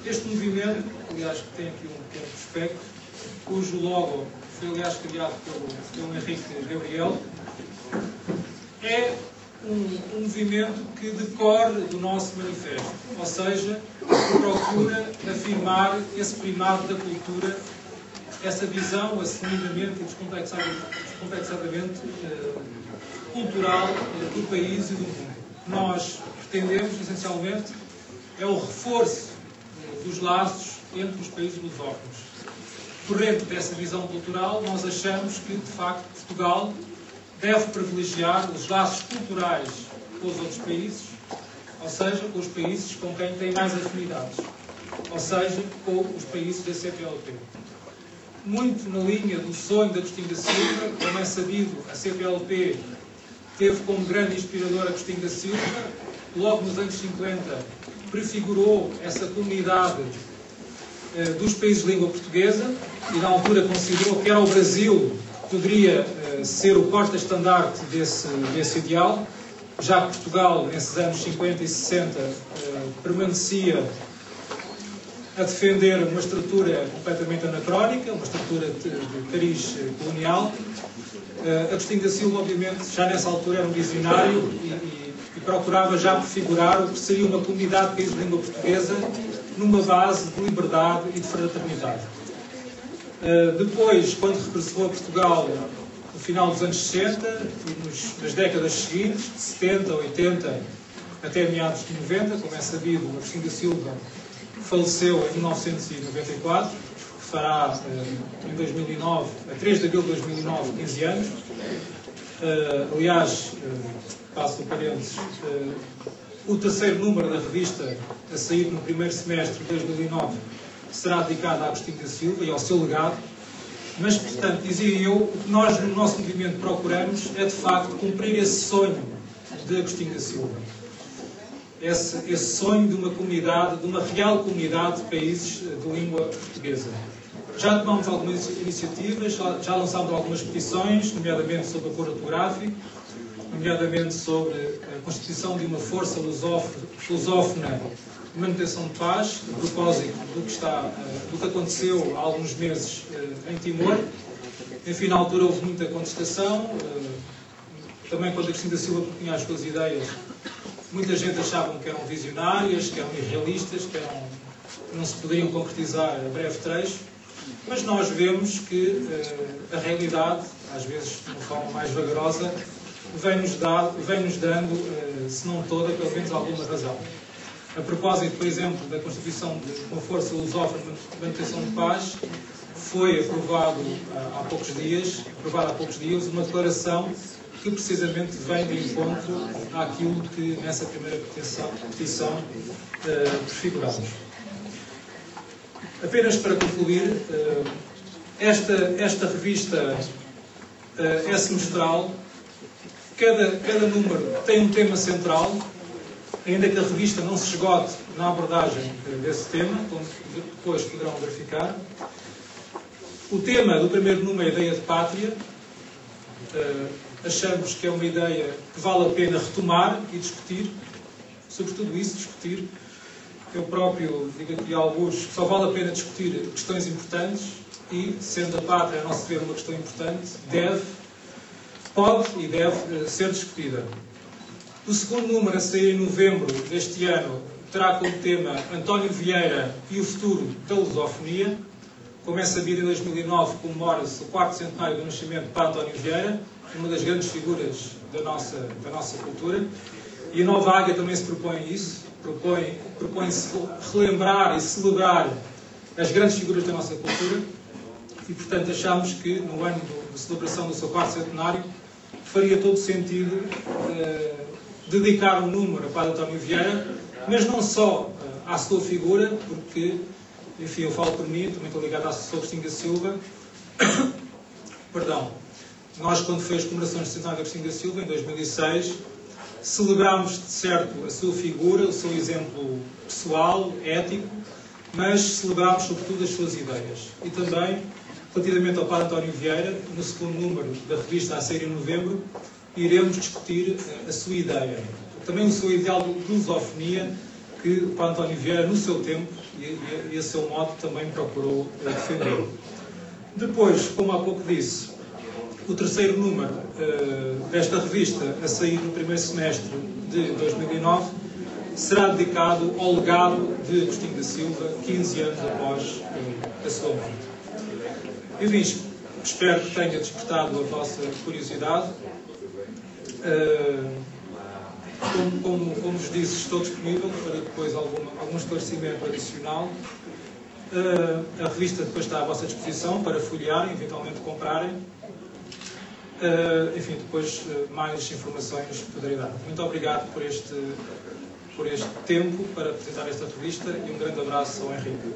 Este movimento, aliás, que tem aqui um pequeno prospecto, cujo logo foi, aliás, criado pelo Henrique Gabriel, é um movimento que decorre do nosso manifesto, ou seja, que procura afirmar esse primado da cultura, essa visão assumidamente e descomplexadamente cultural do país e do mundo. Nós pretendemos, essencialmente, é o reforço dos laços entre os países lusófonos. Corrente dessa visão cultural, nós achamos que, de facto, Portugal deve privilegiar os laços culturais com os outros países, ou seja, com os países com quem tem mais afinidades, ou seja, com os países da CPLP. Muito na linha do sonho de Agostinho da Silva, como é sabido, a CPLP teve como grande inspirador Agostinho da Silva, logo nos anos 50 prefigurou essa comunidade dos países de língua portuguesa e na altura considerou que era o Brasil que poderia ser o porta-estandarte desse ideal, já que Portugal, nesses anos 50 e 60, permanecia a defender uma estrutura completamente anacrónica, uma estrutura de cariz colonial. Agostinho da Silva, obviamente, já nessa altura era um visionário e procurava já prefigurar o que seria uma comunidade de países de língua portuguesa numa base de liberdade e de fraternidade. Depois, quando regressou a Portugal no final dos anos 60 e nas décadas seguintes, de 70, 80 até meados de 90, como é sabido, Agostinho da Silva faleceu em 1994, que fará em 2009, a 3 de abril de 2009, 15 anos. Aliás, passo o parênteses, o terceiro número da revista a sair no primeiro semestre de 2009 será dedicado a Agostinho da Silva e ao seu legado. Mas, portanto, dizia eu, o que nós no nosso movimento procuramos é, de facto, cumprir esse sonho de Agostinho da Silva. Esse sonho de uma comunidade, de uma real comunidade de países de língua portuguesa. Já tomamos algumas iniciativas, já lançámos algumas petições, nomeadamente sobre o acordo ortográfico, nomeadamente sobre a constituição de uma força lusófona de manutenção de paz, a propósito do que aconteceu há alguns meses em Timor. Enfim, na altura houve muita contestação, também quando Agostinho da Silva tinha as suas ideias, muita gente achava que eram visionárias, que eram irrealistas, que não se poderiam concretizar a breve trecho, mas nós vemos que a realidade, às vezes de uma forma mais vagarosa, vem-nos dando, se não toda, pelo menos alguma razão. A propósito, por exemplo, da constituição de uma força lusófona de manutenção de paz, foi aprovada há poucos dias uma declaração que precisamente vem de encontro àquilo que nessa primeira petição prefiguramos. Apenas para concluir, esta revista é semestral. Cada número tem um tema central, ainda que a revista não se esgote na abordagem desse tema, como depois poderão verificar. O tema do primeiro número é a ideia de pátria. Achamos que é uma ideia que vale a pena retomar e discutir, sobretudo isso, discutir. Eu próprio digo aqui a alguns que só vale a pena discutir questões importantes e, sendo a pátria, a nosso ver, uma questão importante, pode e deve ser discutida. O segundo número, a sair em novembro deste ano, terá como tema António Vieira e o futuro da lusofonia. Como é sabido, em 2009 comemora-se o 4º centenário do nascimento de António Vieira, uma das grandes figuras da nossa cultura. E a Nova Águia também se propõe isso, propõe-se relembrar e celebrar as grandes figuras da nossa cultura. E, portanto, achamos que no ano de celebração do seu 4º centenário faria todo sentido dedicar um número a Padre António Vieira, mas não só à sua figura, porque, enfim, eu falo por mim, também estou ligado à Associação Agostinho da Silva. Perdão. Nós, quando foi as comemorações do centenário de Agostinho da Silva, em 2006, celebrámos, de certo, a sua figura, o seu exemplo pessoal, ético, mas celebrámos, sobretudo, as suas ideias. E também, relativamente ao Padre António Vieira, no segundo número da revista a sair em novembro, iremos discutir a sua ideia. Também o seu ideal de lusofonia, que o Padre António Vieira, no seu tempo e a seu modo, também procurou defender. Depois, como há pouco disse, o terceiro número desta revista, a sair no primeiro semestre de 2009, será dedicado ao legado de Agostinho da Silva, 15 anos após a sua morte. Eu disse, espero que tenha despertado a vossa curiosidade. Como vos disse, estou disponível para depois algum esclarecimento adicional. A revista depois está à vossa disposição para folhearem, eventualmente comprarem. Enfim, depois mais informações poderei dar. Muito obrigado por este tempo para apresentar esta revista e um grande abraço ao Henrique.